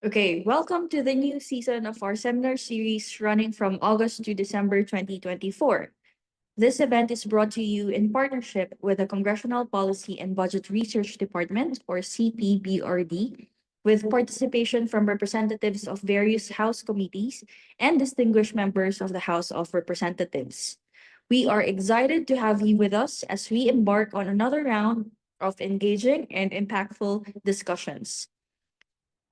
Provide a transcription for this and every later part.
Okay, welcome to the new season of our seminar series running from August to December 2024. This event is brought to you in partnership with the Congressional Policy and Budget Research Department, or CPBRD, with participation from representatives of various House committees and distinguished members of the House of Representatives. We are excited to have you with us as we embark on another round of engaging and impactful discussions.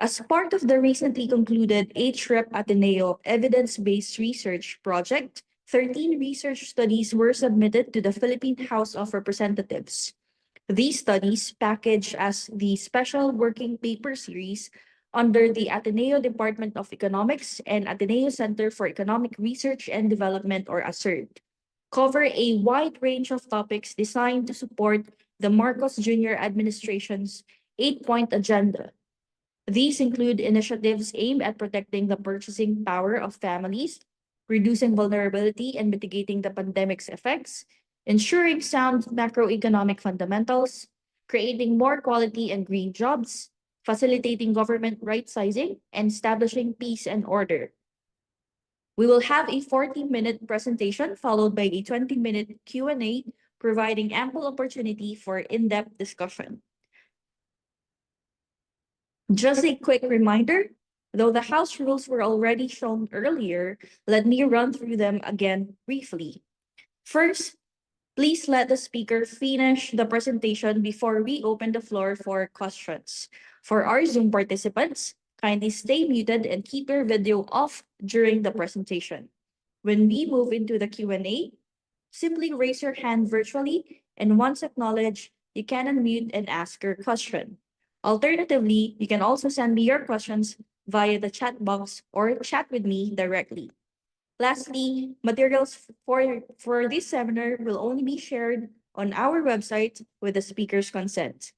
As part of the recently concluded HREP Ateneo evidence-based research project, 13 research studies were submitted to the Philippine House of Representatives. These studies, packaged as the Special Working Paper Series under the Ateneo Department of Economics and Ateneo Center for Economic Research and Development, or ASERD, cover a wide range of topics designed to support the Marcos Jr. administration's 8-point agenda. These include initiatives aimed at protecting the purchasing power of families, reducing vulnerability and mitigating the pandemic's effects, ensuring sound macroeconomic fundamentals, creating more quality and green jobs, facilitating government right-sizing, and establishing peace and order. We will have a 40-minute presentation followed by a 20-minute Q&A, providing ample opportunity for in-depth discussion. Just a quick reminder, though the House rules were already shown earlier, let me run through them again briefly. First, please let the speaker finish the presentation before we open the floor for questions. For our Zoom participants, kindly stay muted and keep your video off during the presentation. When we move into the Q&A, simply raise your hand virtually, and once acknowledged, you can unmute and ask your question. Alternatively, you can also send me your questions via the chat box or chat with me directly. Lastly, materials for this seminar will only be shared on our website with the speaker's consent.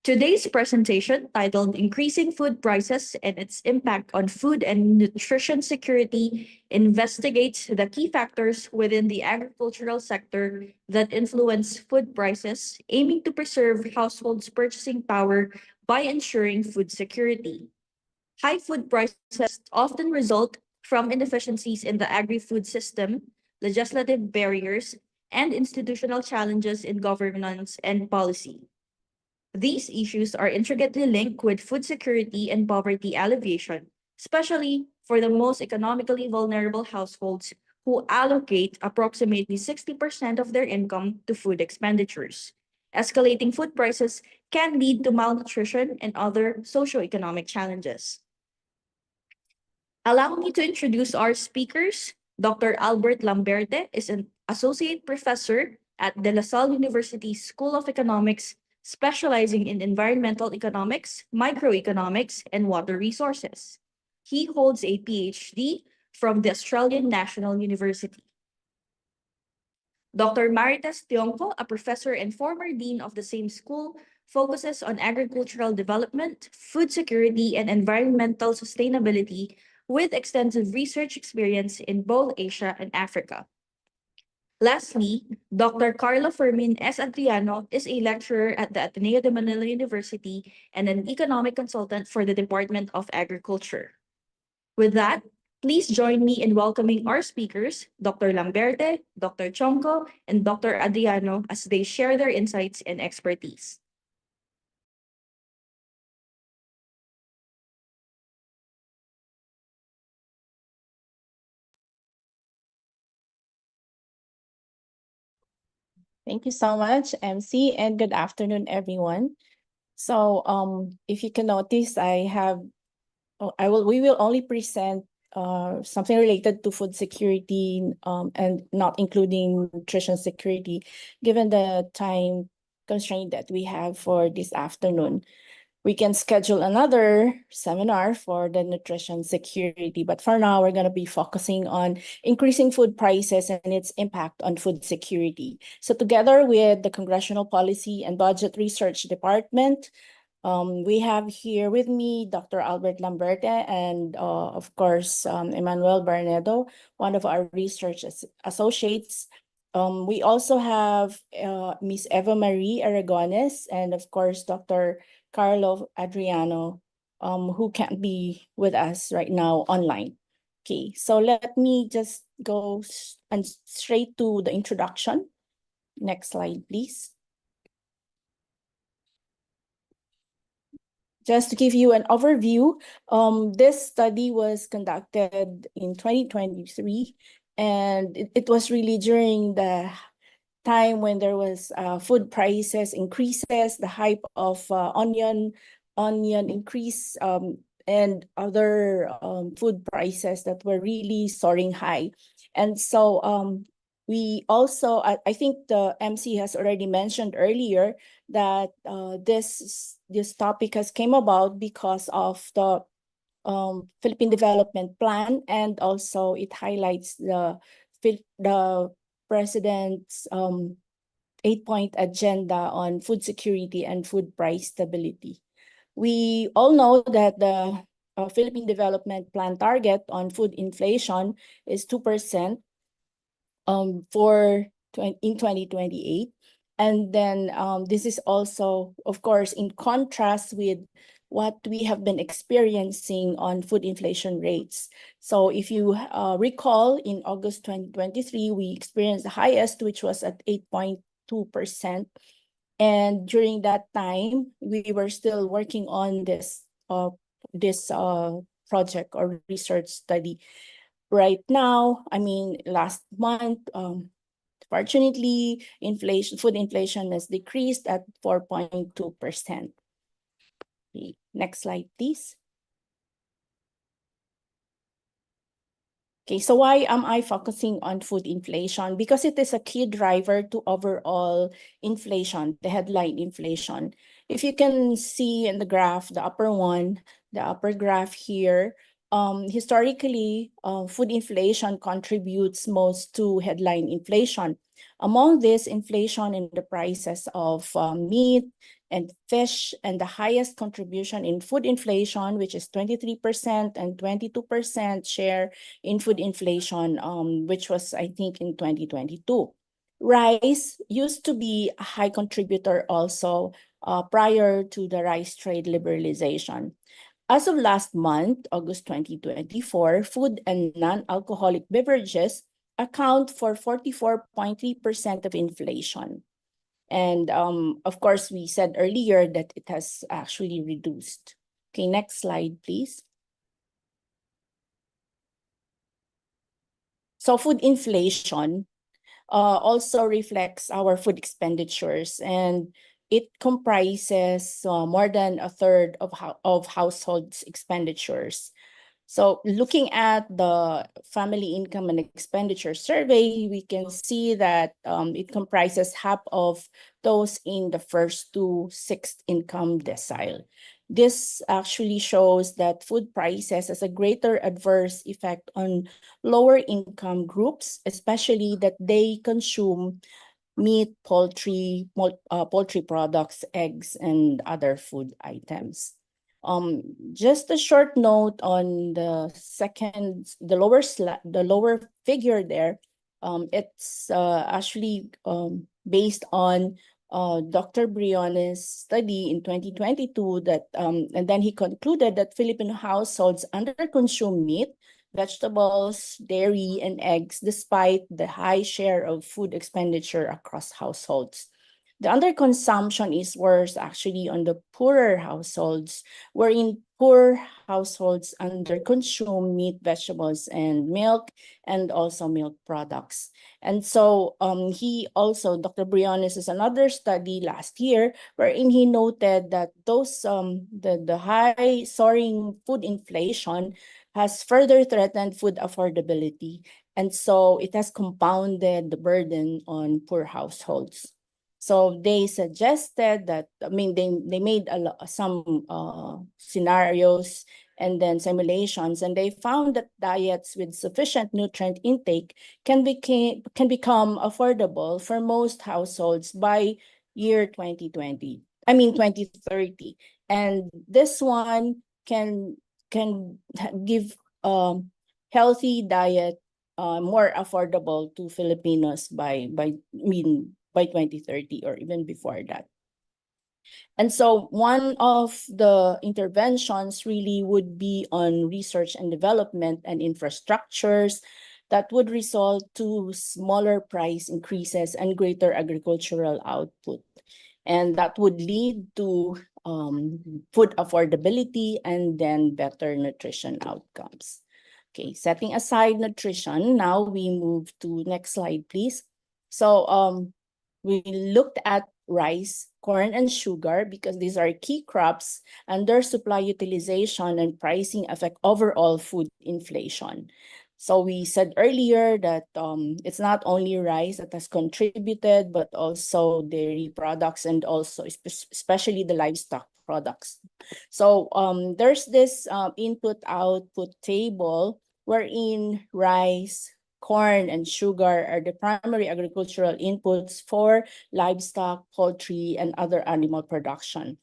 Today's presentation, titled Increasing Food Prices and Its Impact on Food and Nutrition Security, investigates the key factors within the agricultural sector that influence food prices, aiming to preserve households' purchasing power by ensuring food security. High food prices often result from inefficiencies in the agri-food system, legislative barriers, and institutional challenges in governance and policy. These issues are intricately linked with food security and poverty alleviation, especially for the most economically vulnerable households who allocate approximately 60% of their income to food expenditures. Escalating food prices can lead to malnutrition and other socio-economic challenges. Allow me to introduce our speakers. Dr. Albert Lamberte is an associate professor at Salle University School of Economics, specializing in environmental economics, microeconomics, and water resources. He holds a PhD from the Australian National University. Dr. Marites Tiongco, a professor and former dean of the same school, focuses on agricultural development, food security, and environmental sustainability with extensive research experience in both Asia and Africa. Lastly, Dr. Karlo Fermin S. Adriano is a lecturer at the Ateneo de Manila University and an economic consultant for the Department of Agriculture. With that, please join me in welcoming our speakers, Dr. Lamberte, Dr. Tiongco, and Dr. Adriano, as they share their insights and expertise. Thank you so much, MC, and good afternoon, everyone. So, if you can notice, we will only present something related to food security and not including nutrition security, given the time constraint that we have for this afternoon. We can schedule another seminar for the nutrition security, but for now, we're going to be focusing on increasing food prices and its impact on food security. So together with the Congressional Policy and Budget Research Department, we have here with me Dr. Albert Lamberte and, of course, Emmanuel Barnedo, one of our research associates We also have Miss Eva Marie Aragones and of course Dr. Karlo Adriano, who can't be with us right now online. Okay, so let me just go straight to the introduction. Next slide, please. Just to give you an overview, this study was conducted in 2023, and it was really during the time when there was food prices increases, the hype of onion increase, and other food prices that were really soaring high. And so we also, I think the MC has already mentioned earlier that this topic has came about because of the Philippine Development Plan, and also it highlights the president's 8-point agenda on food security and food price stability. We all know that the Philippine Development Plan target on food inflation is 2% in 2028. And then this is also, of course, in contrast with what we have been experiencing on food inflation rates. So if you recall, in August 2023, we experienced the highest, which was at 8.2%. And during that time, we were still working on this project or research study. Right now, I mean, last month, fortunately, food inflation has decreased at 4.2%. Okay, next slide, please. Okay, so why am I focusing on food inflation? Because it is a key driver to overall inflation, the headline inflation. If you can see in the graph, the upper graph here, historically, food inflation contributes most to headline inflation. Among this, inflation in the prices of meat and fish, and the highest contribution in food inflation, which is 23% and 22% share in food inflation, which was, I think, in 2022. Rice used to be a high contributor also prior to the rice trade liberalization. As of last month, August 2024, food and non-alcoholic beverages account for 44.3% of inflation. And of course, we said earlier that it has actually reduced. Okay, next slide, please. So food inflation also reflects our food expenditures, and it comprises more than a third of households' expenditures. So looking at the family income and expenditure survey, we can see that it comprises half of those in the first to sixth income decile. This actually shows that food prices has a greater adverse effect on lower income groups, especially that they consume meat, poultry products, eggs, and other food items. Just a short note on the lower figure there. It's actually based on Dr. Briones' study in 2022 that, and then he concluded that Filipino households underconsume meat, vegetables, dairy, and eggs despite the high share of food expenditure across households. The underconsumption is worse actually on the poorer households, wherein poor households underconsume meat, vegetables, and milk, and also milk products. And so he also, Dr. Briones, is another study last year wherein he noted that those the high soaring food inflation has further threatened food affordability. And so it has compounded the burden on poor households. So they suggested that, I mean, they made some scenarios and then simulations, and they found that diets with sufficient nutrient intake can become affordable for most households by year 2030. And this one can give healthy diet more affordable to Filipinos by 2030 or even before that. And so one of the interventions really would be on research and development and infrastructures that would result to smaller price increases and greater agricultural output. And that would lead to food affordability and then better nutrition outcomes. Okay, setting aside nutrition, now we move to next slide, please. So we looked at rice, corn, and sugar because these are key crops, and their supply utilization and pricing affect overall food inflation. So we said earlier that it's not only rice that has contributed, but also dairy products and also especially the livestock products. So there's this input-output table wherein rice, corn, and sugar are the primary agricultural inputs for livestock, poultry, and other animal production.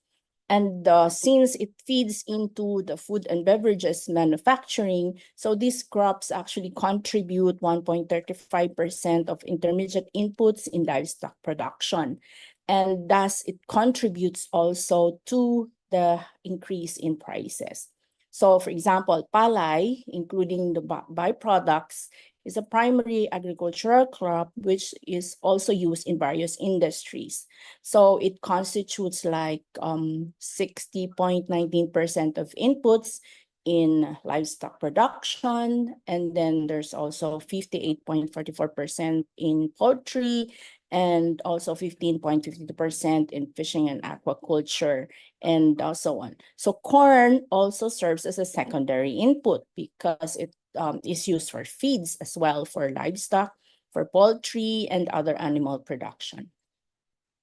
And since it feeds into the food and beverages manufacturing, so these crops actually contribute 1.35% of intermediate inputs in livestock production. And thus, it contributes also to the increase in prices. So, for example, palay, including the byproducts, is a primary agricultural crop which is also used in various industries. So it constitutes like 60.19% of inputs in livestock production, and then there's also 58.44% in poultry, and also 15.52% in fishing and aquaculture, and so on. So corn also serves as a secondary input because it is used for feeds as well for livestock, for poultry, and other animal production.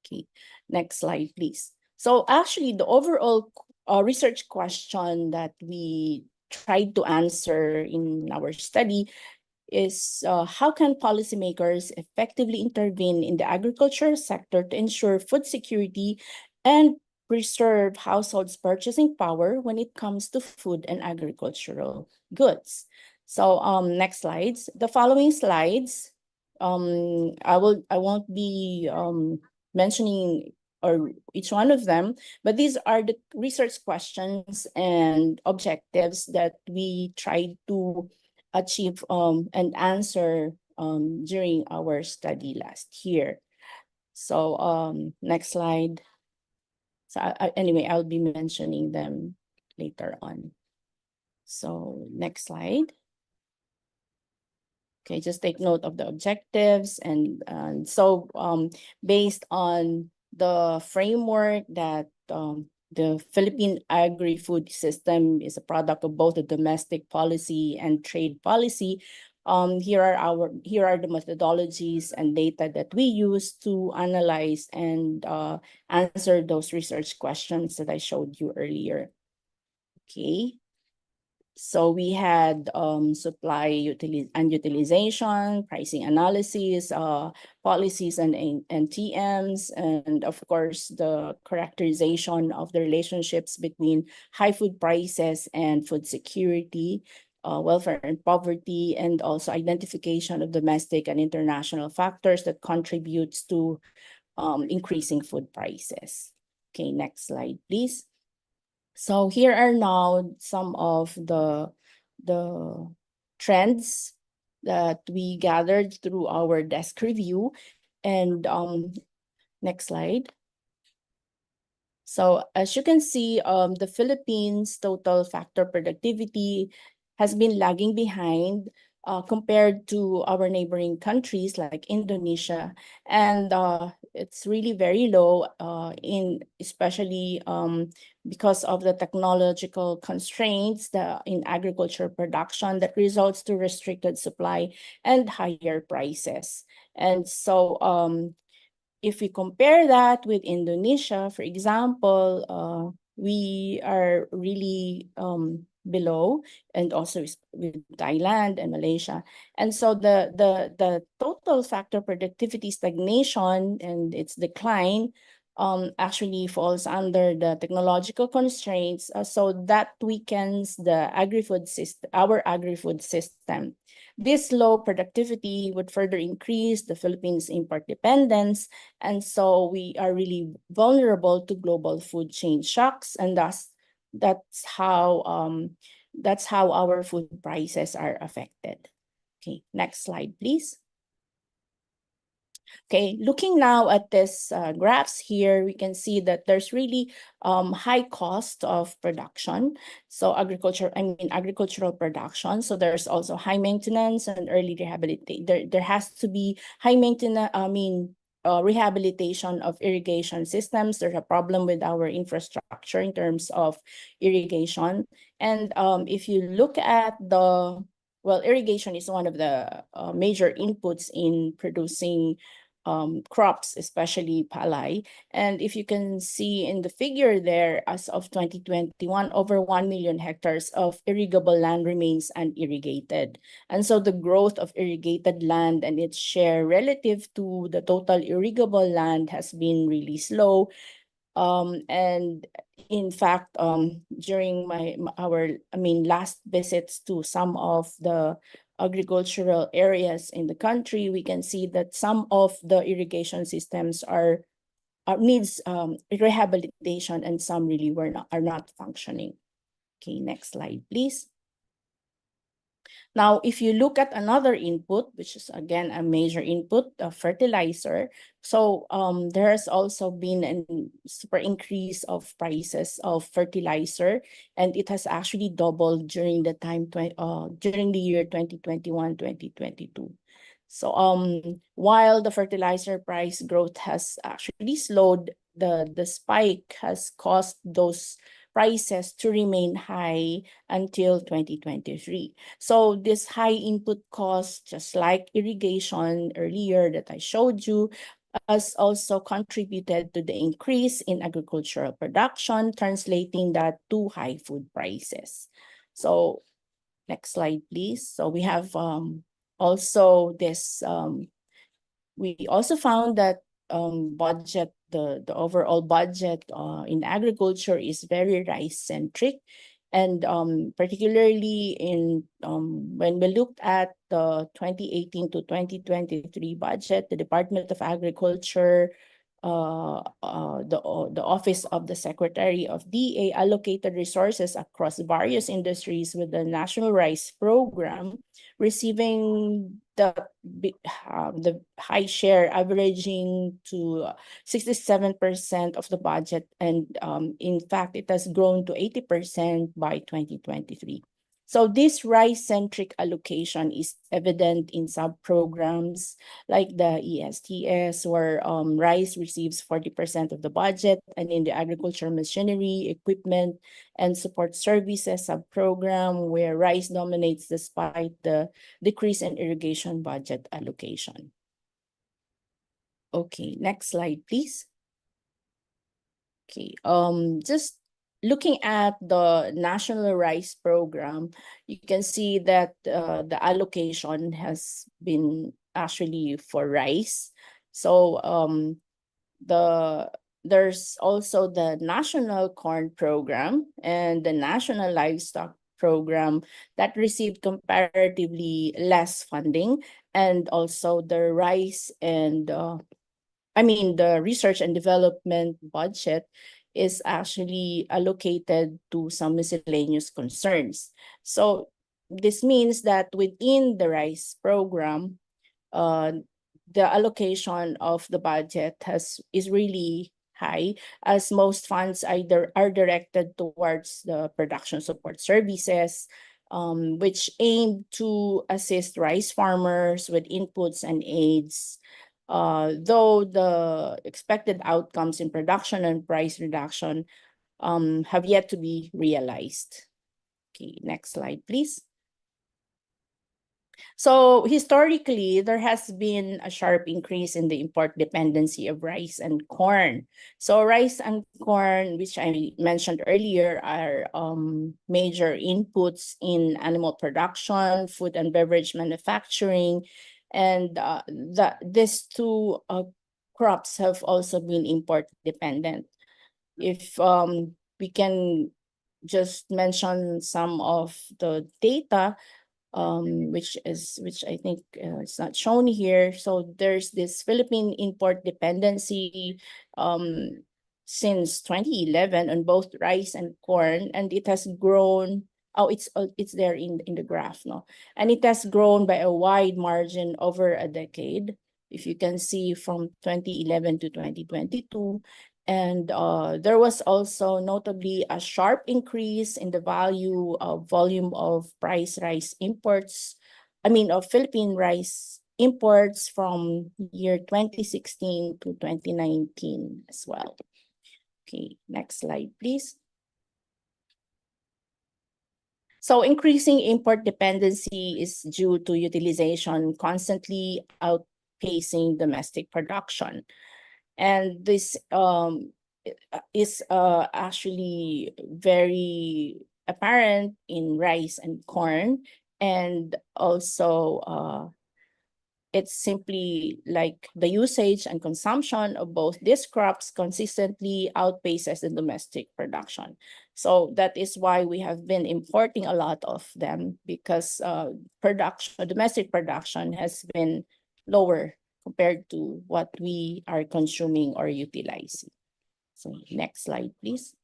Okay, next slide, please. So actually, the overall research question that we tried to answer in our study is how can policymakers effectively intervene in the agriculture sector to ensure food security and preserve households' purchasing power when it comes to food and agricultural goods. So next slides. The following slides, I won't be mentioning or each one of them, but these are the research questions and objectives that we tried to achieve and answer during our study last year. So next slide. So anyway, I'll be mentioning them later on. So next slide. Okay, just take note of the objectives. And so based on the framework that the Philippine agri-food system is a product of both the domestic policy and trade policy, here are the methodologies and data that we use to analyze and answer those research questions that I showed you earlier. Okay. So we had supply and utilization, pricing analysis, policies and TMs, and of course, the characterization of the relationships between high food prices and food security, welfare and poverty, and also identification of domestic and international factors that contributes to increasing food prices. Okay, next slide, please. So here are now some of the trends that we gathered through our desk review. And next slide. So as you can see, the Philippines' total factor productivity has been lagging behind compared to our neighboring countries like Indonesia. And it's really very low especially because of the technological constraints in agriculture production that results to restricted supply and higher prices. And so if we compare that with Indonesia, for example, we are really below, and also with Thailand and Malaysia. And so the total factor productivity stagnation and its decline actually falls under the technological constraints. So that weakens the agri-food system, our agri-food system. This low productivity would further increase the Philippines' import dependence, and so we are really vulnerable to global food chain shocks, and thus that's how our food prices are affected. Okay, next slide, please. Okay, looking now at this graphs here, we can see that there's really high cost of production. So agricultural production. So there's also high maintenance and early rehabilitation. There has to be high maintenance, rehabilitation of irrigation systems. There's a problem with our infrastructure in terms of irrigation. And if you look at irrigation is one of the major inputs in producing crops, especially palay. And if you can see in the figure there, as of 2021, over 1 million hectares of irrigable land remains unirrigated. And so the growth of irrigated land and its share relative to the total irrigable land has been really slow. And in fact, during our last visits to some of the agricultural areas in the country, we can see that some of the irrigation systems needs rehabilitation, and some really are not functioning. Okay, next slide, please. Now, if you look at another input, which is again a major input, fertilizer. So there has also been a super increase of prices of fertilizer, and it has actually doubled during the year 2021, 2022. So while the fertilizer price growth has actually slowed, the spike has caused those prices to remain high until 2023. So this high input cost, just like irrigation earlier that I showed you, has also contributed to the increase in agricultural production, translating that to high food prices. So next slide, please. So we have also this, we also found that the overall budget in agriculture is very rice-centric. And particularly when we looked at the 2018 to 2023 budget, the Department of Agriculture, the Office of the Secretary of DA allocated resources across various industries with the National Rice Program, receiving the high share, averaging to 67% of the budget. And in fact, it has grown to 80% by 2023. So this rice-centric allocation is evident in sub-programs like the ESTS, where rice receives 40% of the budget, and in the agriculture machinery, equipment, and support services sub-program, where rice dominates despite the decrease in irrigation budget allocation. Okay, next slide, please. Okay, just looking at the National Rice Program, you can see that the allocation has been actually for rice. So there's also the National Corn Program and the National Livestock Program that received comparatively less funding, and also the rice and the research and development budget is actually allocated to some miscellaneous concerns. So this means that within the rice program, the allocation of the budget is really high, as most funds either are directed towards the production support services, which aim to assist rice farmers with inputs and aids. Though the expected outcomes in production and price reduction have yet to be realized. Okay, next slide, please. So historically, there has been a sharp increase in the import dependency of rice and corn. So rice and corn, which I mentioned earlier, are major inputs in animal production, food and beverage manufacturing, and these two crops have also been import dependent. If we can just mention some of the data, which I think is not shown here. So there's this Philippine import dependency since 2011 on both rice and corn, and it has grown. Oh, it's there in the graph, no, and it has grown by a wide margin over a decade. If you can see from 2011 to 2022. And there was also notably a sharp increase in the volume of rice imports. Of Philippine rice imports from year 2016 to 2019 as well. Okay, next slide, please. So increasing import dependency is due to utilization constantly outpacing domestic production. And this is actually very apparent in rice and corn. And also it's simply like the usage and consumption of both these crops consistently outpaces the domestic production. So that is why we have been importing a lot of them, because domestic production has been lower compared to what we are consuming or utilizing. So next slide, please.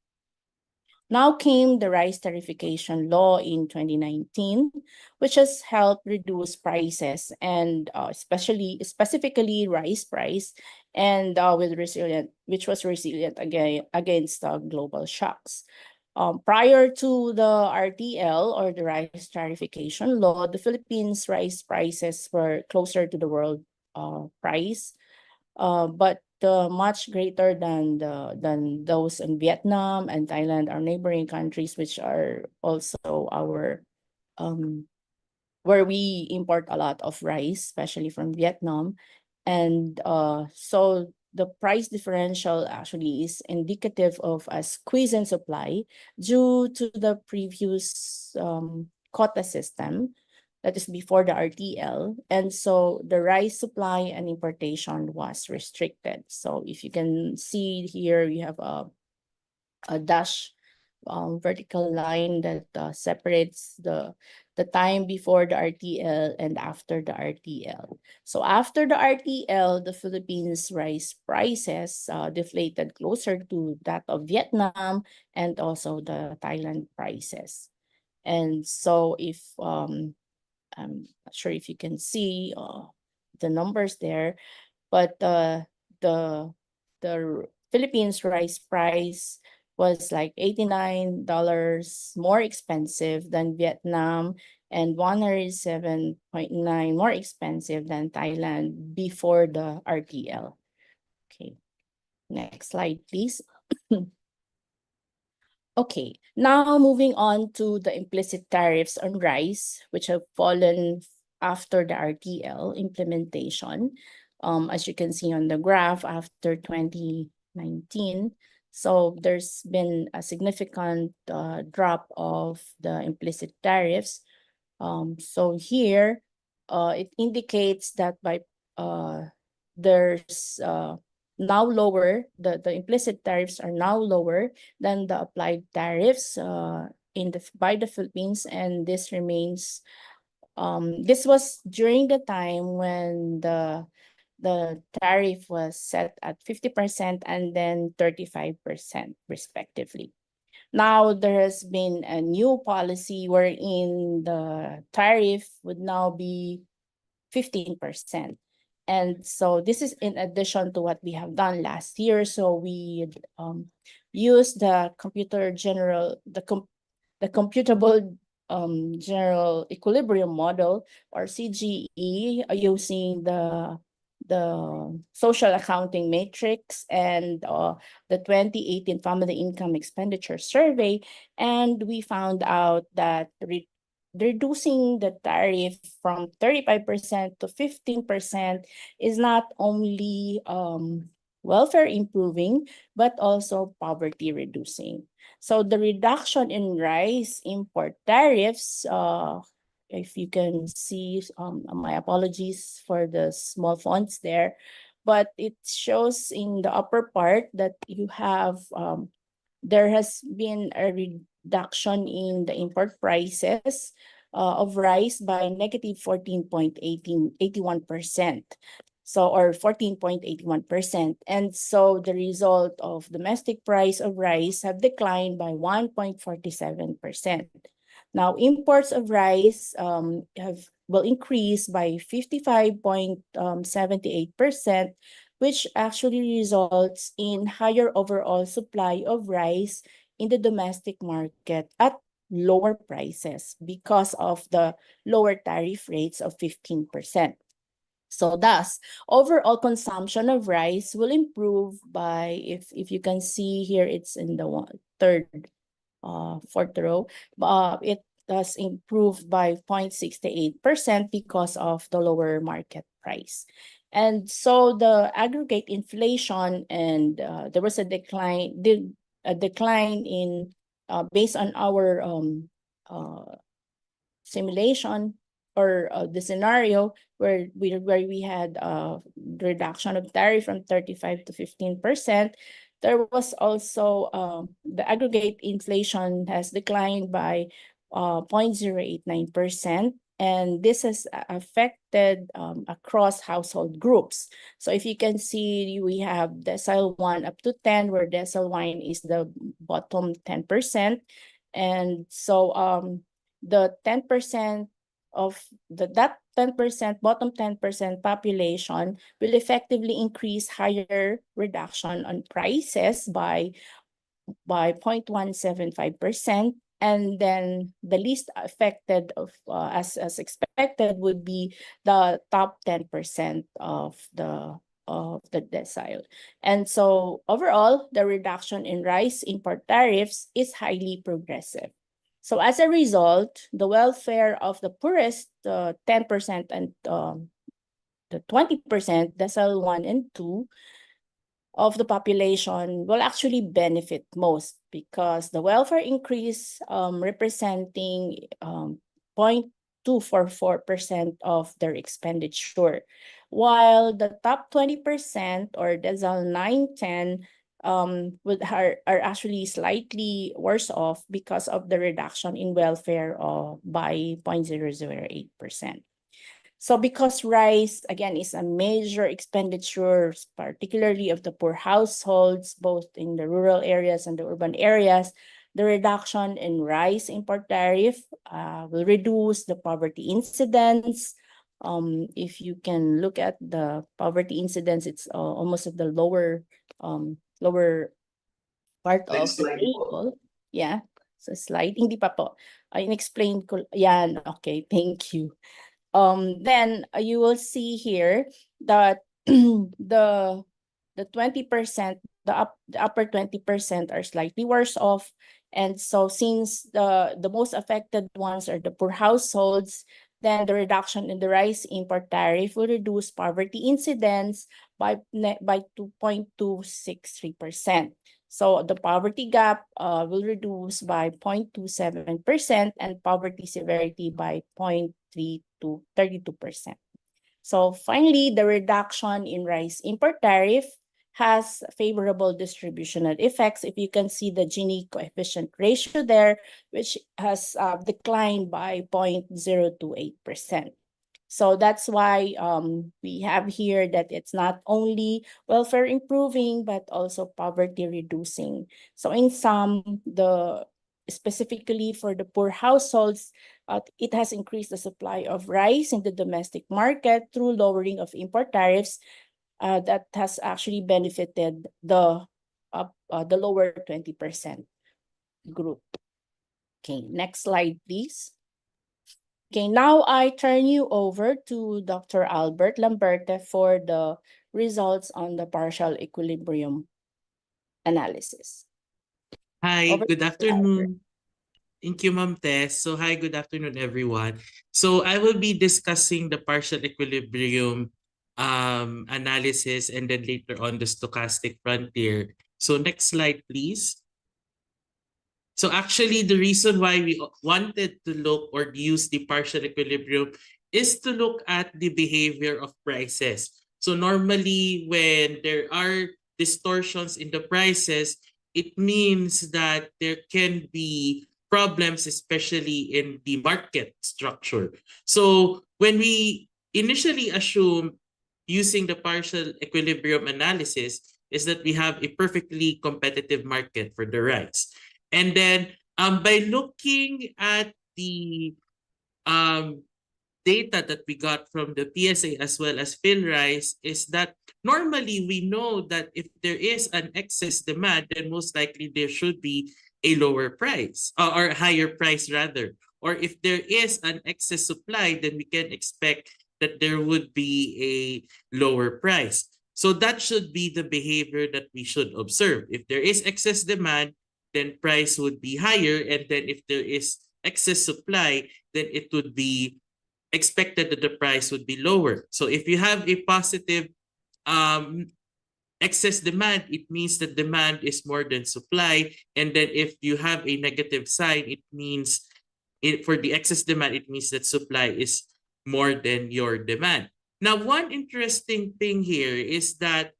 Now came the rice tariffication law in 2019, which has helped reduce prices and specifically rice price, and which was resilient against global shocks. Prior to the RTL, or the rice tariffication law, the Philippines rice prices were closer to the world price, but much greater than those in Vietnam and Thailand, our neighboring countries, which are also our where we import a lot of rice, especially from Vietnam. And so the price differential actually is indicative of a squeeze in supply due to the previous quota system, that is before the RTL. And so the rice supply and importation was restricted. So if you can see here, we have a dash vertical line that separates the time before the RTL and after the RTL. So after the RTL, the Philippines rice prices deflated closer to that of Vietnam and also the Thailand prices. And so if I'm not sure if you can see the numbers there, but the Philippines rice price was like $89 more expensive than Vietnam and 107.9 more expensive than Thailand before the RTL. Okay, next slide, please. Okay, now moving on to the implicit tariffs on rice, which have fallen after the RTL implementation. As you can see on the graph, after 2019, so there's been a significant drop of the implicit tariffs. So here, it indicates that by there's now lower, the implicit tariffs are now lower than the applied tariffs by the Philippines, and this remains. This was during the time when the tariff was set at 50% and then 35% respectively. Now there has been a new policy wherein the tariff would now be 15%. And so this is in addition to what we have done last year. So we use the computable general equilibrium model, or CGE, using the social accounting matrix and the 2018 family income expenditure survey. And we found out that reducing the tariff from 35% to 15% is not only welfare improving, but also poverty reducing. So the reduction in rice import tariffs, if you can see, my apologies for the small fonts there, but it shows in the upper part that you have there has been a reduction in the import prices of rice by negative 14.81%. So, or 14.81%. And so the result of domestic price of rice have declined by 1.47%. Now, imports of rice will increase by 55.78%, which actually results in higher overall supply of rice in the domestic market at lower prices because of the lower tariff rates of 15%. So thus, overall consumption of rice will improve by, if you can see here, it's in the fourth row, it does improve by 0.68% because of the lower market price. And so the aggregate inflation, and there was a decline in based on our simulation, or the scenario where we had reduction of tariff from 35 to 15%, there was also the aggregate inflation has declined by 0.089%. And this has affected across household groups. So if you can see, we have decile 1 up to 10, where decile 1 is the bottom 10%. And so the 10% of that 10% bottom 10% population will effectively increase higher reduction on prices by 0.175%. And then the least affected of as expected would be the top 10% of the decile. And so overall, the reduction in rice import tariffs is highly progressive. So as a result, the welfare of the poorest 10% and the 20%, decile 1 and 2, of the population will actually benefit most, because the welfare increase representing 0.244% of their expenditure, while the top 20%, or decile 9, 10, are actually slightly worse off because of the reduction in welfare by 0.008%. So because rice, again, is a major expenditure, particularly of the poor households, both in the rural areas and the urban areas, the reduction in rice import tariff will reduce the poverty incidence. If you can look at the poverty incidence, it's almost at the lower part of the table. Yeah. So slide, hindi pa po. In-explain ko, yan, okay, thank you. Then you will see here that the 20%, the upper 20% are slightly worse off. And so since the most affected ones are the poor households, then the reduction in the rice import tariff will reduce poverty incidence by 2.263%. So the poverty gap will reduce by 0.27%, and poverty severity by 0.3 to 32%. So finally, the reduction in rice import tariff has favorable distributional effects. If you can see the Gini coefficient ratio there, which has declined by 0.028%. So that's why we have here that it's not only welfare improving, but also poverty reducing. So in sum, specifically for the poor households, it has increased the supply of rice in the domestic market through lowering of import tariffs. That has actually benefited the lower 20% group. Okay, next slide, please. Okay, now I turn you over to Dr. Albert Lamberte for the results on the partial equilibrium analysis. Hi, Over good to you, Albert. afternoon. Thank you, Ma'am Tess. So hi, good afternoon, everyone. So I will be discussing the partial equilibrium analysis, and then later on the stochastic frontier. So next slide, please. So actually, the reason why we wanted to look or use the partial equilibrium is to look at the behavior of prices. So normally when there are distortions in the prices, it means that there can be problems, especially in the market structure. So when we initially assume using the partial equilibrium analysis is that we have a perfectly competitive market for the rice. And then by looking at the um, data that we got from the PSA as well as PhilRice is that normally we know that if there is an excess demand, then most likely there should be a lower price or a higher price rather. Or if there is an excess supply, then we can expect that there would be a lower price. So that should be the behavior that we should observe. If there is excess demand, then price would be higher. And then if there is excess supply, then it would be expected that the price would be lower. So if you have a positive excess demand, it means that demand is more than supply. And then if you have a negative sign, it means for the excess demand, it means that supply is more than your demand. Now, one interesting thing here is that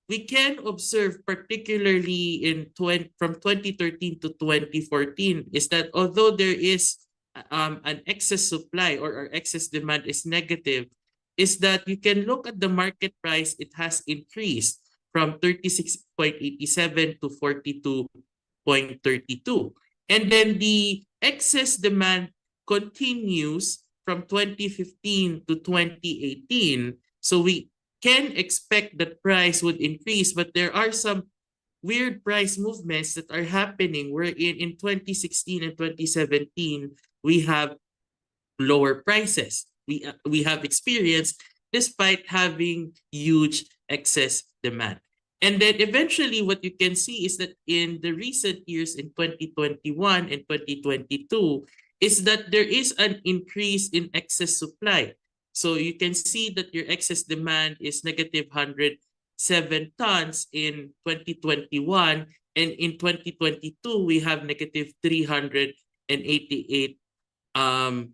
we can observe, particularly from 2013 to 2014, is that although there is an excess supply or excess demand is negative, is that you can look at the market price, it has increased from 36.87 to 42.32. And then the excess demand continues from 2015 to 2018. So we can expect that price would increase, but there are some weird price movements that are happening wherein in 2016 and 2017, we have lower prices. We have experienced despite having huge excess demand. And then eventually what you can see is that in the recent years in 2021 and 2022 is that there is an increase in excess supply. So you can see that your excess demand is negative 107 tons in 2021, and in 2022 we have negative 388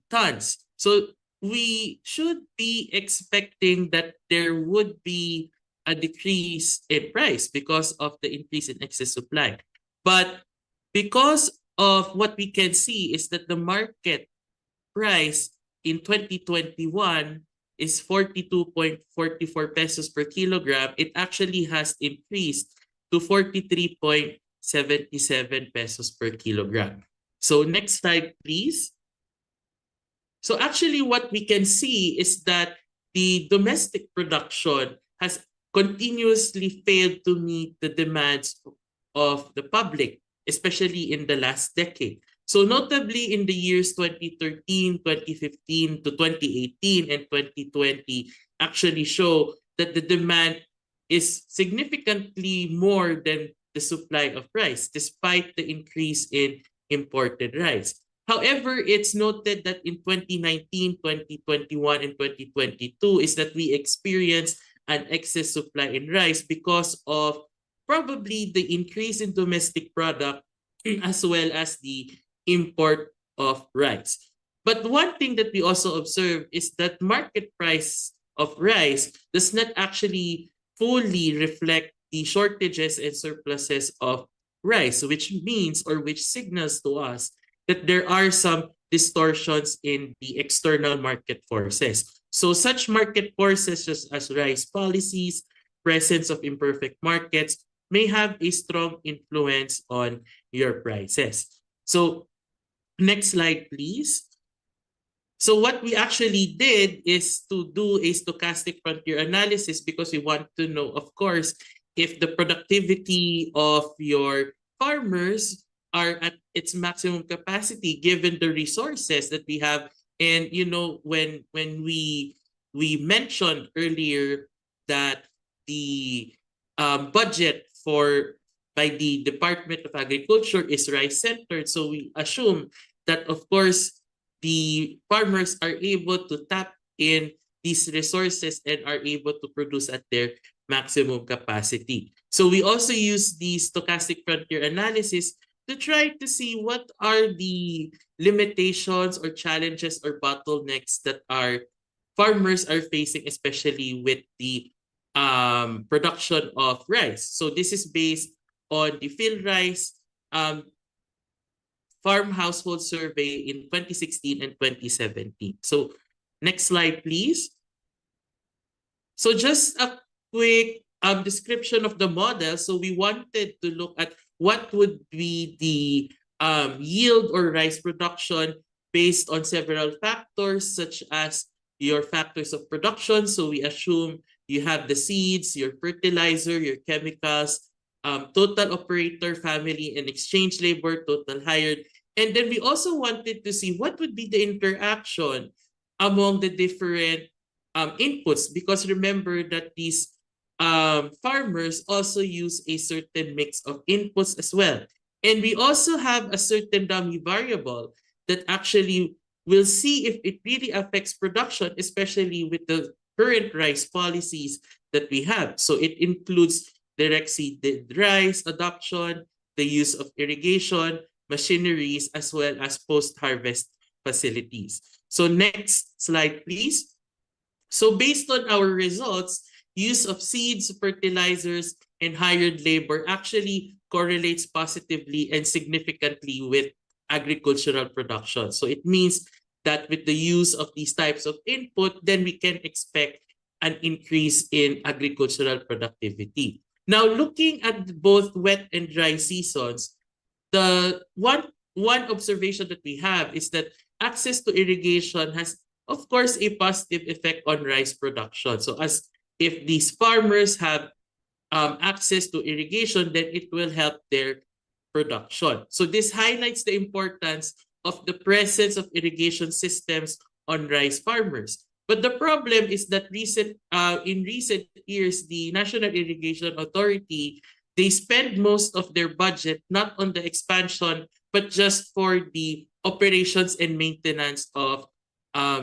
tons. So we should be expecting that there would be a decrease in price because of the increase in excess supply. But because of what we can see is that the market price in 2021 is 42.44 pesos per kilogram, it actually has increased to 43.77 pesos per kilogram. So next slide, please. So actually what we can see is that the domestic production has continuously failed to meet the demands of the public, especially in the last decade. So notably in the years 2013, 2015 to 2018 and 2020 actually show that the demand is significantly more than the supply of rice, despite the increase in imported rice. However, it's noted that in 2019, 2021, and 2022 is that we experienced an excess supply in rice because of probably the increase in domestic product as well as the import of rice. But one thing that we also observe is that market price of rice does not actually fully reflect the shortages and surpluses of rice, which means or which signals to us that there are some distortions in the external market forces. So such market forces such as rice policies, presence of imperfect markets may have a strong influence on your prices. So next slide, please. So what we actually did is to do a stochastic frontier analysis because we want to know, of course, if the productivity of your farmers are at its maximum capacity given the resources that we have. And you know, when we mentioned earlier that the budget by the Department of Agriculture is rice centered, so we assume that of course the farmers are able to tap in these resources and are able to produce at their maximum capacity. So we also use the stochastic frontier analysis to try to see what are the limitations or challenges or bottlenecks that are farmers are facing, especially with the production of rice. So this is based on the Field Rice Farm Household Survey in 2016 and 2017. So next slide, please. So just a quick description of the model. So we wanted to look at what would be the yield or rice production based on several factors, such as your factors of production. So we assume you have the seeds, your fertilizer, your chemicals, total operator, family, and exchange labor, total hired. And then we also wanted to see what would be the interaction among the different inputs, because remember that these farmers also use a certain mix of inputs as well. And we also have a certain dummy variable that actually will see if it really affects production, especially with the current rice policies that we have. So it includes direct seeded rice adoption, the use of irrigation, machineries, as well as post-harvest facilities. So next slide, please. So based on our results, use of seeds, fertilizers, and hired labor actually correlates positively and significantly with agricultural production. So it means that with the use of these types of input, then we can expect an increase in agricultural productivity. Now, looking at both wet and dry seasons, the one observation that we have is that access to irrigation has, of course, a positive effect on rice production. So as if these farmers have access to irrigation, then it will help their production. So this highlights the importance of the presence of irrigation systems on rice farmers. But the problem is that in recent years, the National Irrigation Authority, they spend most of their budget not on the expansion, but just for the operations and maintenance of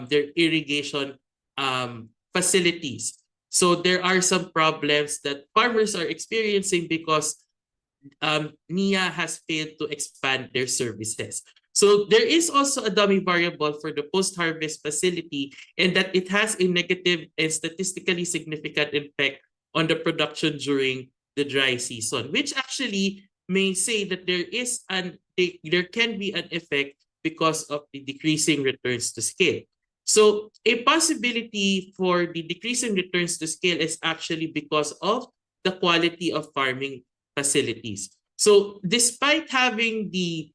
their irrigation facilities. So there are some problems that farmers are experiencing because NIA has failed to expand their services. So there is also a dummy variable for the post-harvest facility, in that it has a negative and statistically significant impact on the production during the dry season, which actually may say that there can be an effect because of the decreasing returns to scale. So a possibility for the decreasing returns to scale is actually because of the quality of farming facilities. So despite having the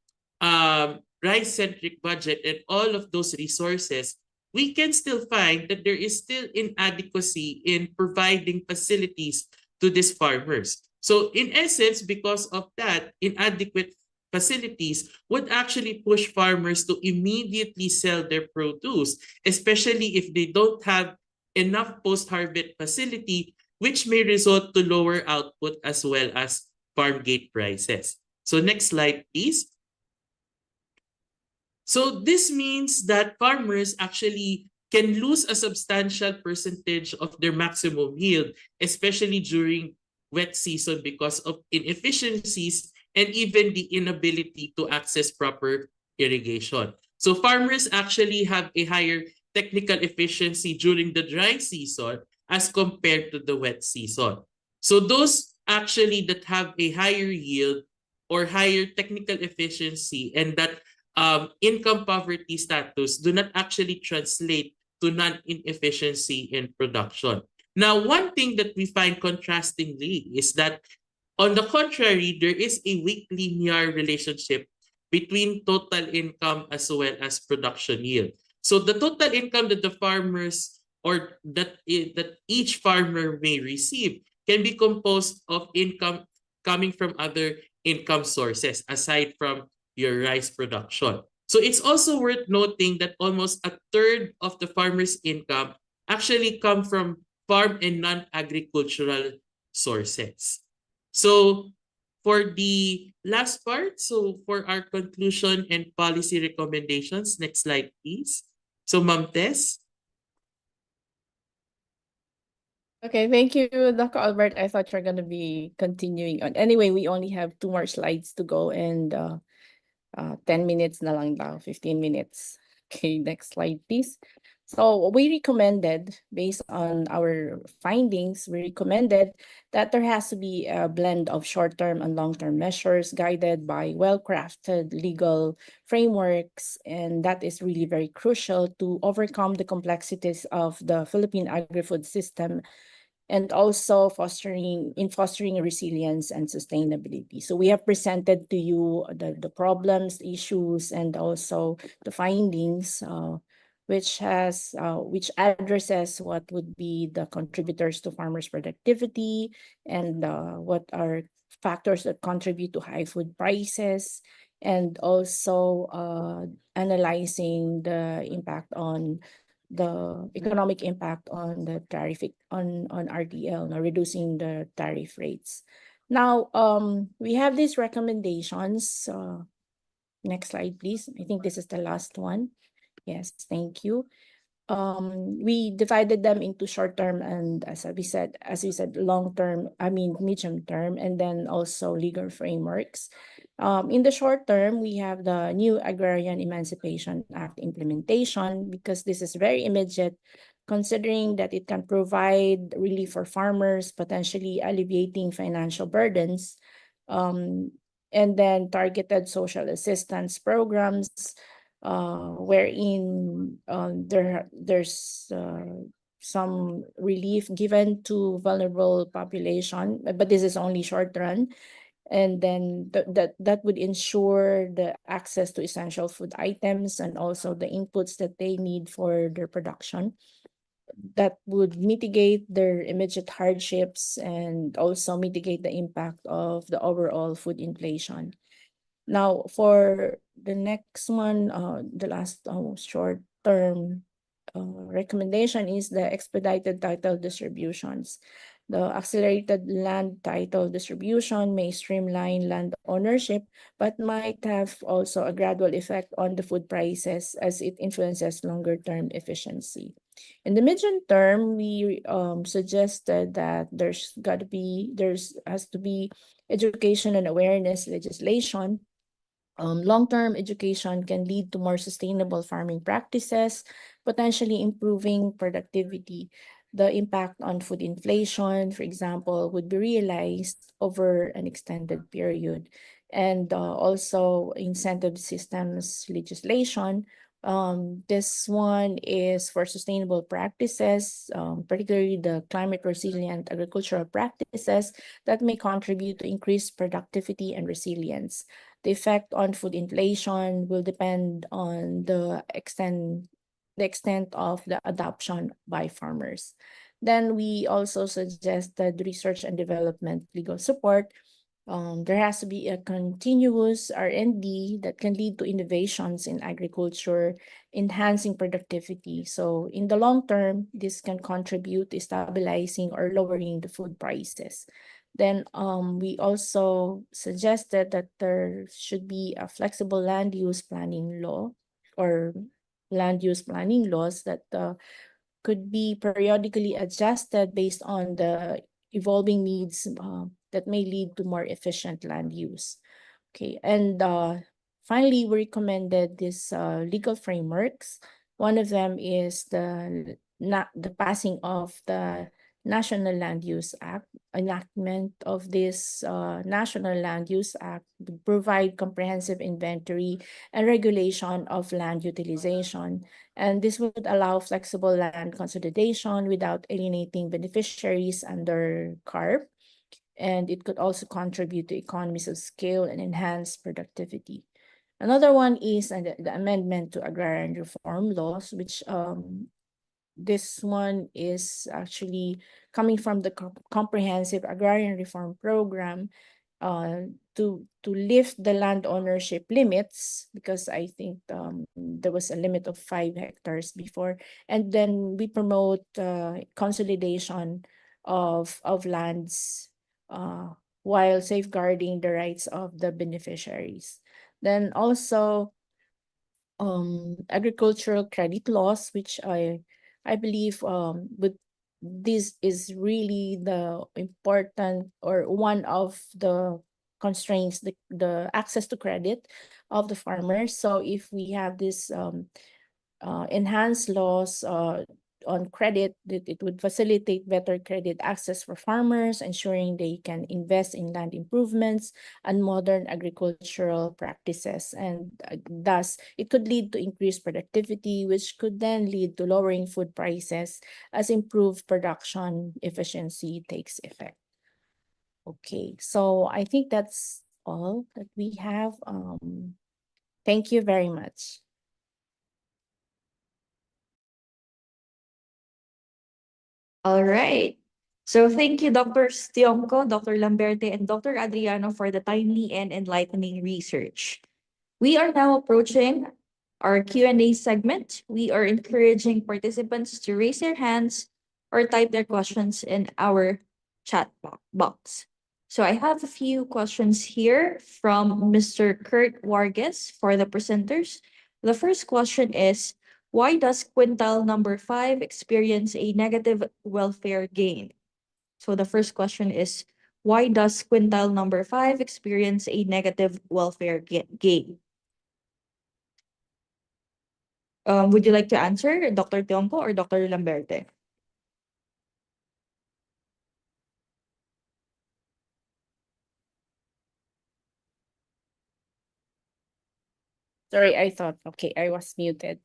rice-centric budget and all of those resources, we can still find that there is still inadequacy in providing facilities to these farmers. So in essence, because of that, inadequate facilities would actually push farmers to immediately sell their produce, especially if they don't have enough post-harvest facility, which may result to lower output as well as farm gate prices. So next slide, please. So this means that farmers actually can lose a substantial percentage of their maximum yield, especially during wet season, because of inefficiencies and even the inability to access proper irrigation. So farmers actually have a higher technical efficiency during the dry season as compared to the wet season. So those actually that have a higher yield or higher technical efficiency and that income poverty status do not actually translate to non-inefficiency in production. Now, one thing that we find contrastingly is that, on the contrary, there is a weak linear relationship between total income as well as production yield. So the total income that the farmers or that each farmer may receive can be composed of income coming from other income sources aside from your rice production. So it's also worth noting that almost a third of the farmer's income actually come from farm and non-agricultural sources. So for the last part, so for our conclusion and policy recommendations, next slide, please. So Ma'am Tess. Okay, thank you, Dr. Albert. I thought you're going to be continuing on. Anyway, we only have 2 more slides to go and 10 minutes na lang daw, 15 minutes. Okay, next slide, please. So we recommended, based on our findings, we recommended that there has to be a blend of short-term and long-term measures guided by well-crafted legal frameworks, and that is really very crucial to overcome the complexities of the Philippine agri-food system, and also fostering resilience and sustainability. So we have presented to you the problems, issues, and also the findings, which addresses what would be the contributors to farmers' productivity, and what are factors that contribute to high food prices, and also analyzing the impact on the economic impact on the tariff on RTL, now reducing the tariff rates. Now, we have these recommendations. Next slide, please. I think this is the last one. Yes, thank you. We divided them into short term and, as we said, long term, medium term, and then also legal frameworks. In the short term, we have the new Agrarian Emancipation Act implementation, because this is very immediate, considering that it can provide relief for farmers, potentially alleviating financial burdens, and then targeted social assistance programs, wherein there's some relief given to vulnerable population, but this is only short run. And then that would ensure the access to essential food items and also the inputs that they need for their production, that would mitigate their immediate hardships and also mitigate the impact of the overall food inflation. Now, for the next one, the last short-term recommendation is the expedited title distributions. The accelerated land title distribution may streamline land ownership, but might have also a gradual effect on the food prices as it influences longer-term efficiency. In the medium term, we suggested that there has to be education and awareness legislation. Long-term education can lead to more sustainable farming practices, potentially improving productivity. The impact on food inflation, for example, would be realized over an extended period. And also incentive systems legislation. This one is for sustainable practices, particularly the climate resilient agricultural practices that may contribute to increased productivity and resilience. The effect on food inflation will depend on the extent of the adoption by farmers. Then we also suggested research and development legal support. There has to be a continuous R&D that can lead to innovations in agriculture, enhancing productivity. So in the long term, this can contribute to stabilizing or lowering the food prices. Then we also suggested that there should be a flexible land use planning law, or land use planning laws that could be periodically adjusted based on the evolving needs that may lead to more efficient land use. Okay, and finally, we recommended these legal frameworks. One of them is the passing of the National Land Use Act. Enactment of this National Land Use Act would provide comprehensive inventory and regulation of land utilization. And this would allow flexible land consolidation without alienating beneficiaries under CARP. And it could also contribute to economies of scale and enhance productivity. Another one is the amendment to agrarian reform laws, which this one is actually coming from the comprehensive agrarian reform program, to lift the land ownership limits, because I think there was a limit of 5 hectares before, and then we promote consolidation of lands while safeguarding the rights of the beneficiaries. Then also agricultural credit laws, which I believe this is really the important, or one of the constraints, the access to credit of the farmers. So if we have this enhance laws on credit, that it would facilitate better credit access for farmers, ensuring they can invest in land improvements and modern agricultural practices. And thus, it could lead to increased productivity, which could then lead to lowering food prices as improved production efficiency takes effect. Okay, so I think that's all that we have. Thank you very much. All right. So thank you, Dr. Tiongco, Dr. Lamberte, and Dr. Adriano for the timely and enlightening research. We are now approaching our Q&A segment. We are encouraging participants to raise their hands or type their questions in our chat box. So I have a few questions here from Mr. Kurt Vargas for the presenters. The first question is, why does quintile number 5 experience a negative welfare gain? So the first question is, why does quintile number 5 experience a negative welfare gain? Would you like to answer, Dr. Tiongco or Dr. Lamberte? Sorry, I thought, okay, I was muted.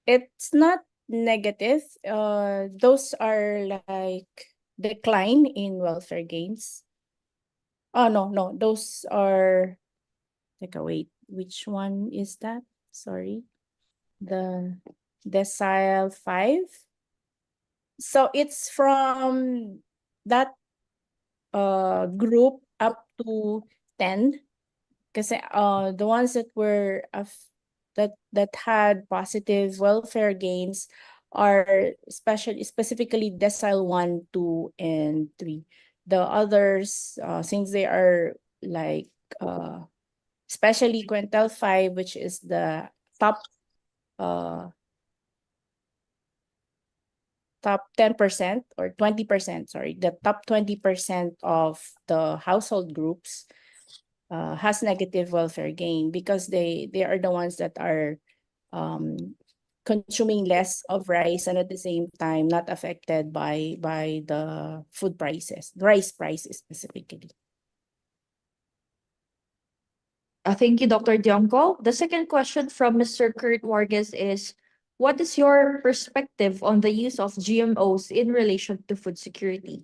It's not negative. Those are like decline in welfare gains. Oh, no, those are, wait, which one is that? Sorry. The decile 5. So it's from that group up to 10. Kasi the ones that were that had positive welfare gains are specifically decile 1, 2, and 3. The others, since they are like especially quintile 5, which is the top 10% or 20%, sorry, the top 20% of the household groups has negative welfare gain because they are the ones that are consuming less of rice and at the same time not affected by the food prices, rice prices specifically. Thank you, Dr. Tiongco. The second question from Mr. Kurt Vargas is, what is your perspective on the use of GMOs in relation to food security?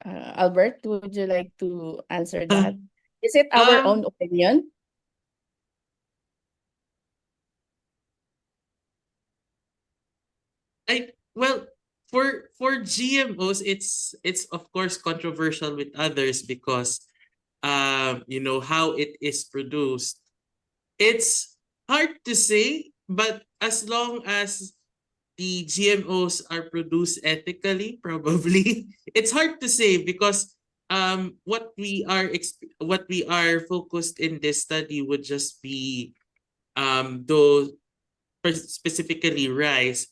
Albert, would you like to answer that? Is it our own opinion? Well, for GMOs, it's of course controversial with others because you know how it is produced. It's hard to say, but as long as the GMOs are produced ethically, probably it's hard to say because what we are focused in this study would just be those specifically rice.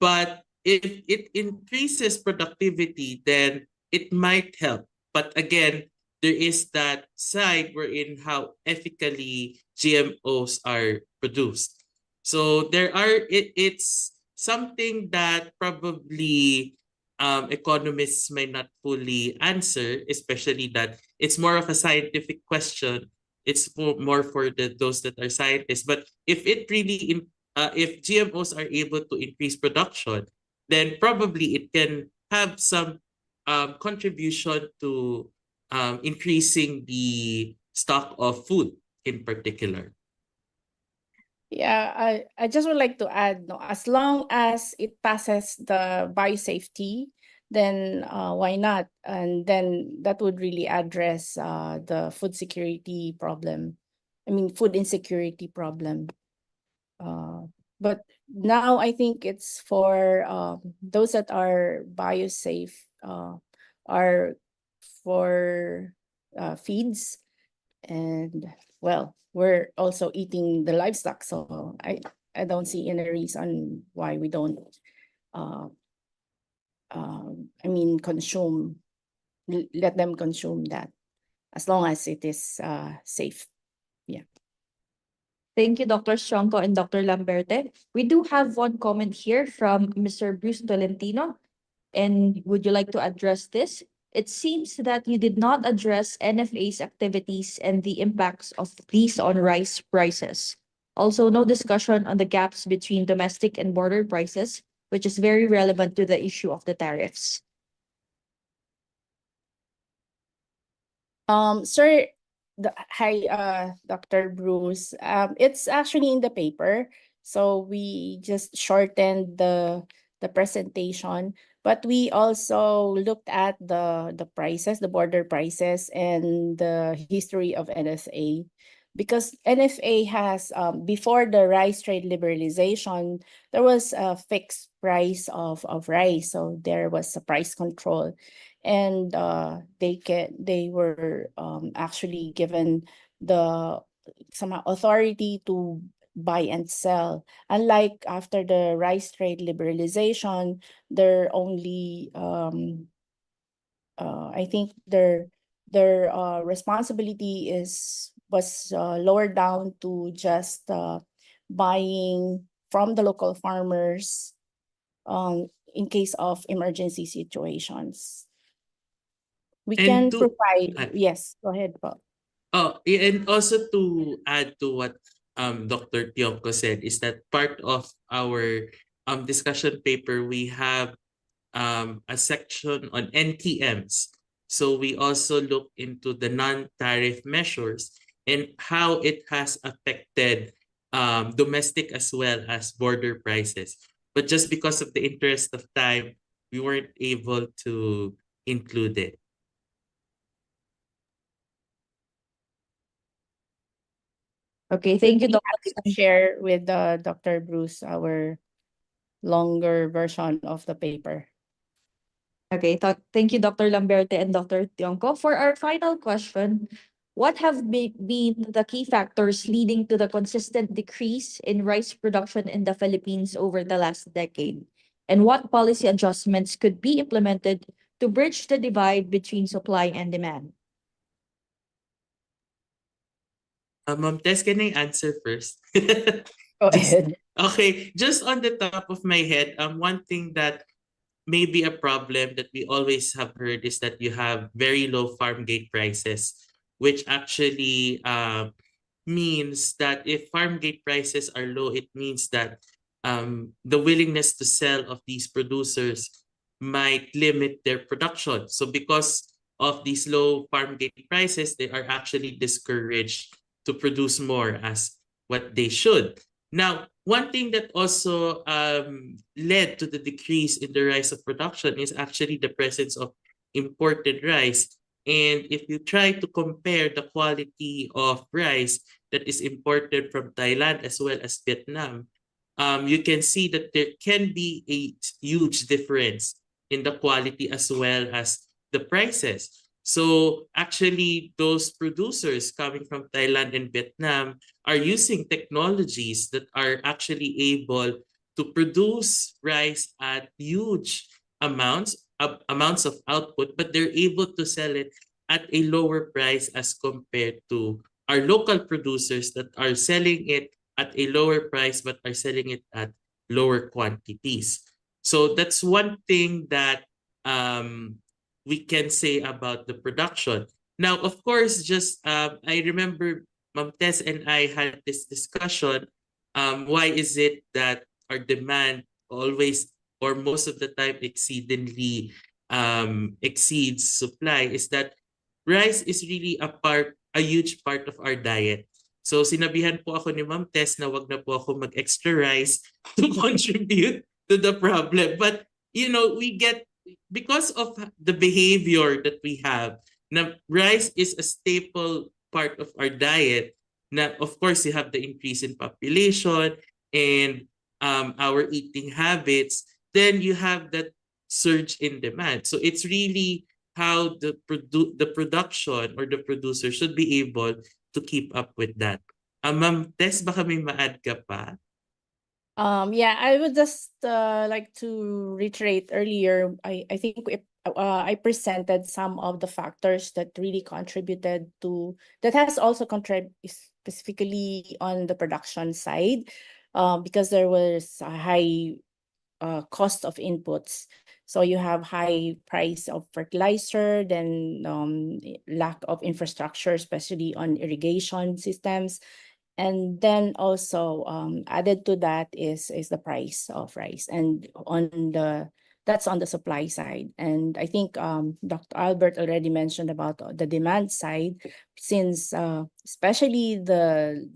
But if it increases productivity, then it might help. But again, there is that side wherein how ethically GMOs are produced. So it's something that probably economists may not fully answer, especially that it's more of a scientific question. It's more for those that are scientists. But if it really if GMOs are able to increase production, then probably it can have some contribution to increasing the stock of food in particular. Yeah, I just would like to add, no, as long as it passes the biosafety, then why not? And then that would really address the food security problem. I mean, food insecurity problem. But now I think it's for those that are biosafe, are for feeds, and well, we're also eating the livestock, so I don't see any reason why we don't I mean let them consume that. as long as it is safe. Thank you, Dr. Tiongco and Dr. Lamberte. We do have one comment here from Mr. Bruce Tolentino. And would you like to address this? It seems that you did not address NFA's activities and the impacts of these on rice prices. Also, no discussion on the gaps between domestic and border prices, which is very relevant to the issue of the tariffs. Sir, hi, Dr. Bruce. It's actually in the paper, so we just shortened the presentation, but we also looked at the prices, the border prices, and the history of NFA. Because NFA has, before the rice trade liberalization, there was a fixed price of rice, so there was a price control. And they were actually given the some authority to buy and sell. Unlike after the rice trade liberalization, they're only I think their responsibility was lowered down to just buying from the local farmers in case of emergency situations. We And can to provide, yes, go ahead, Paul. and also to add to what Dr. Tiongco said is that part of our discussion paper we have a section on NTMs. So we also look into the non-tariff measures and how it has affected domestic as well as border prices. But just because of the interest of time, we weren't able to include it. Okay, thank you, We'll be Dr. happy to share with Dr. Bruce our longer version of the paper. Okay, thank you, Dr. Lamberte and Dr. Tiongco. For our final question, what have been the key factors leading to the consistent decrease in rice production in the Philippines over the last decade? And what policy adjustments could be implemented to bridge the divide between supply and demand? Ma'am Tess, can I answer first? Go Just ahead. okay, just on the top of my head, one thing that may be a problem that we always have heard is that you have very low farm gate prices, which actually means that if farm gate prices are low, it means that the willingness to sell of these producers might limit their production. So because of these low farm gate prices, they are actually discouraged to produce more as what they should. Now, one thing that also led to the decrease in the rice of production is actually the presence of imported rice. And if you try to compare the quality of rice that is imported from Thailand as well as Vietnam, you can see that there can be a huge difference in the quality as well as the prices. So actually, those producers coming from Thailand and Vietnam are using technologies that are actually able to produce rice at huge amounts of output, but they're able to sell it at a lower price as compared to our local producers that are selling it at a lower price but are selling it at lower quantities. So that's one thing that we can say about the production. Now, of course, just I remember Ma'am Tess and I had this discussion. Why is it that our demand always or most of the time exceedingly exceeds supply? Is that rice is really a huge part of our diet. So sinabihan po ako ni Ma'am Tess na wag na po ako mag-extra rice to contribute to the problem. But you know, we get because of the behavior that we have. Now, rice is a staple part of our diet. Now, of course, you have the increase in population and our eating habits. Then you have that surge in demand. So it's really how the production or the producer should be able to keep up with that. Ma'am Tess, baka may ma-add ka pa? Yeah, I would just like to reiterate earlier. I think I presented some of the factors that really contributed to, that has also contributed specifically on the production side, because there was a high cost of inputs. So you have high price of fertilizer, then lack of infrastructure, especially on irrigation systems. And then also added to that is the price of rice. And that's on the supply side. And I think Dr. Albert already mentioned about the demand side, since especially the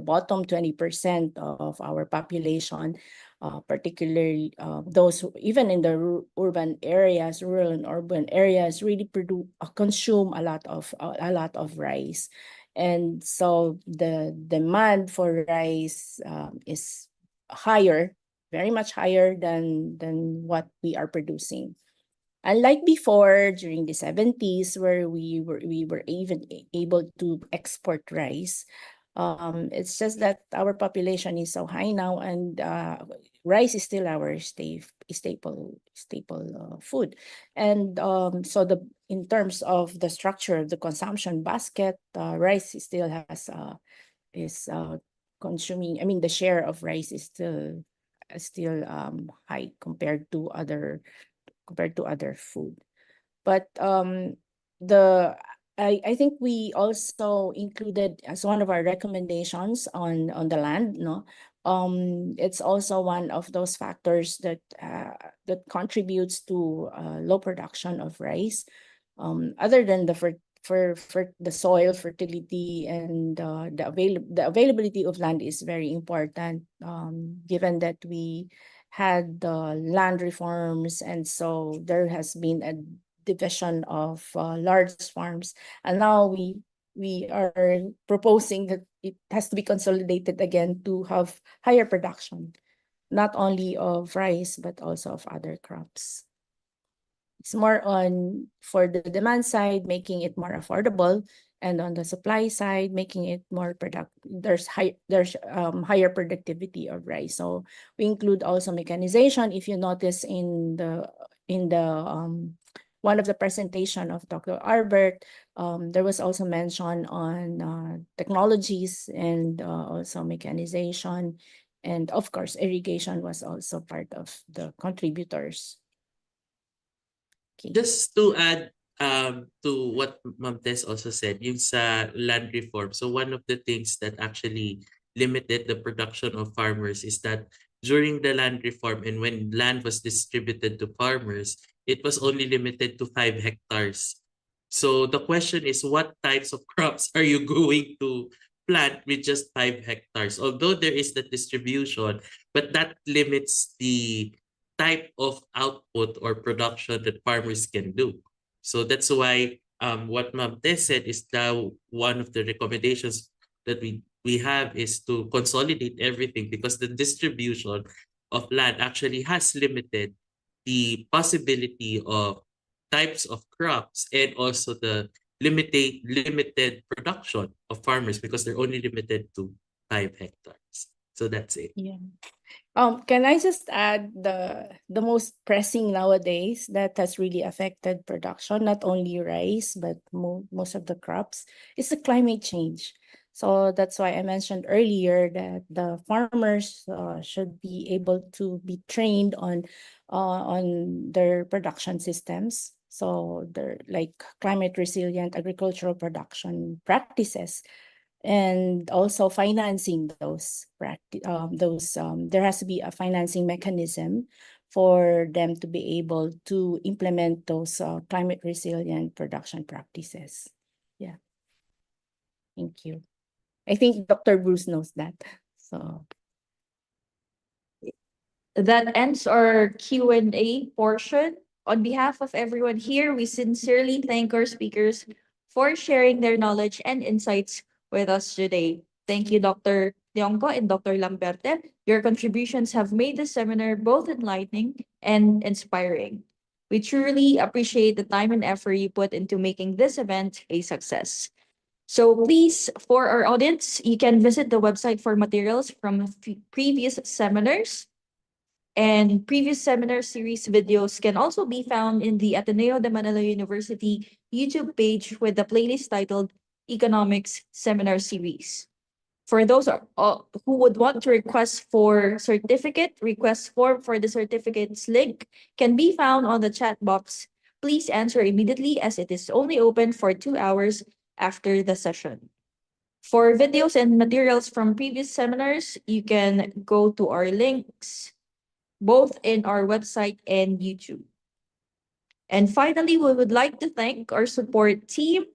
bottom 20% of our population, particularly those who, even in the urban areas, rural and urban areas, really consume a lot of rice. And so the demand for rice is higher, very much higher than what we are producing. Unlike before, during the 70s, where we were even able to export rice, it's just that our population is so high now, and rice is still our staple food. And so in terms of the structure of the consumption basket, rice still is consuming. I mean, the share of rice is still high compared to other food. But I think we also included as one of our recommendations on the land, no? It's also one of those factors that contributes to low production of rice. Other than for the soil fertility, and the availability of land is very important, given that we had land reforms, and so there has been a division of large farms, and now we are proposing that it has to be consolidated again to have higher production, not only of rice but also of other crops. It's more on, for the demand side, making it more affordable, and on the supply side, making it more there's higher productivity of rice. So we include also mechanization. If you notice in the one of the presentation of Dr. Albert, there was also mention on technologies, and also mechanization, and of course irrigation was also part of the contributors. Okay. Just to add to what Ma'am Tess also said, yung sa land reform. So one of the things that actually limited the production of farmers is that during the land reform, and when land was distributed to farmers, it was only limited to 5 hectares. So the question is, what types of crops are you going to plant with just 5 hectares? Although there is the distribution, but that limits the type of output or production that farmers can do. So that's why what Ma'am Tess said is now one of the recommendations that we have is to consolidate everything, because the distribution of land actually has limited the possibility of types of crops, and also the limited production of farmers, because they're only limited to 5 hectares. So that's it. Yeah. Can I just add the most pressing nowadays that has really affected production, not only rice, but most of the crops, is the climate change. So that's why I mentioned earlier that the farmers should be able to be trained on their production systems. So they're like climate resilient agricultural production practices, and also financing those there has to be a financing mechanism for them to be able to implement those climate resilient production practices. Yeah. Thank you. I think Dr. Bruce knows that. So That ends our Q&A portion. On behalf of everyone here, we sincerely thank our speakers for sharing their knowledge and insights with us today. Thank you, Dr. Tiongco and Dr. Lamberte. Your contributions have made this seminar both enlightening and inspiring. We truly appreciate the time and effort you put into making this event a success. So please, for our audience, you can visit the website for materials from previous seminars. And previous seminar series videos can also be found in the Ateneo de Manila University YouTube page with the playlist titled Economics Seminar Series. For those who would want to request for certificate, request form for the certificates link can be found on the chat box. Please answer immediately as it is only open for 2 hours after the session. For videos and materials from previous seminars, you can go to our links, both in our website and YouTube. And finally, we would like to thank our support team.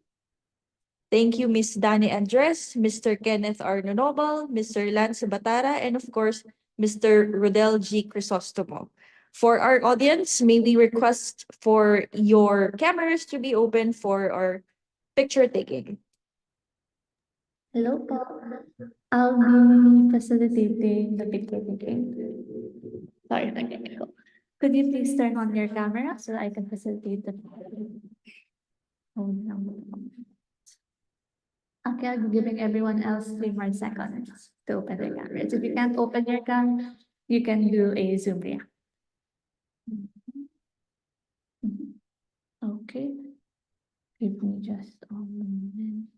Thank you, Ms. Dani Andres, Mr. Kenneth R. Nonobel, Mr. Lance Batara, and of course, Mr. Rodel G. Crisostomo. For our audience, may we request for your cameras to be open for our picture taking. Hello po. I'll be facilitating the picture taking. Sorry, technical. Could you please turn on your camera so I can facilitate the oh, no. Okay, I'll be giving everyone else 3 more seconds to open their cameras. If you can't open your camera, you can do a Zoom react. Okay. Give me just a moment.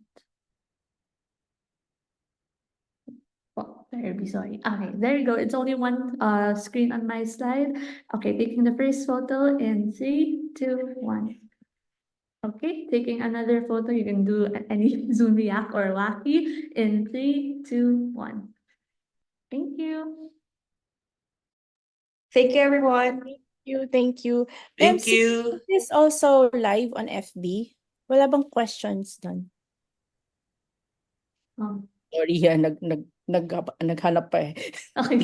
Oh, terribly sorry. Okay, there you go. It's only one screen on my slide. Okay, taking the first photo in 3, 2, 1. Okay, taking another photo. You can do any Zoom react or wacky in 3, 2, 1. Thank you. Thank you, everyone. Thank you. Thank MC, you. is this also live on FB? Wala bang questions dun? Sorry, naghanap pa eh. Okay.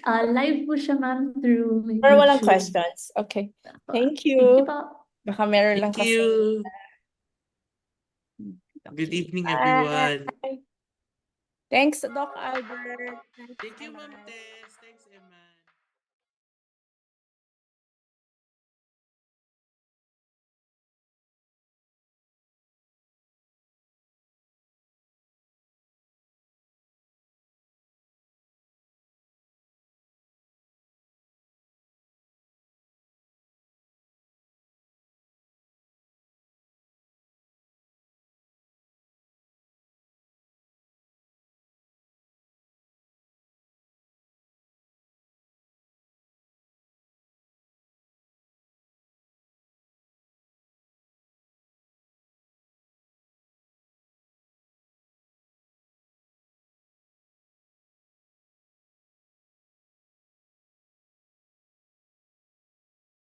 Live po siya, ma'am, through Pero walang YouTube. questions. Okay. Thank Thank you you. po. Baka meron lang Thank kasi. you. Good Okay. evening, Bye. everyone. Thanks, Doc Albert. Thank you, Ma'am Tess.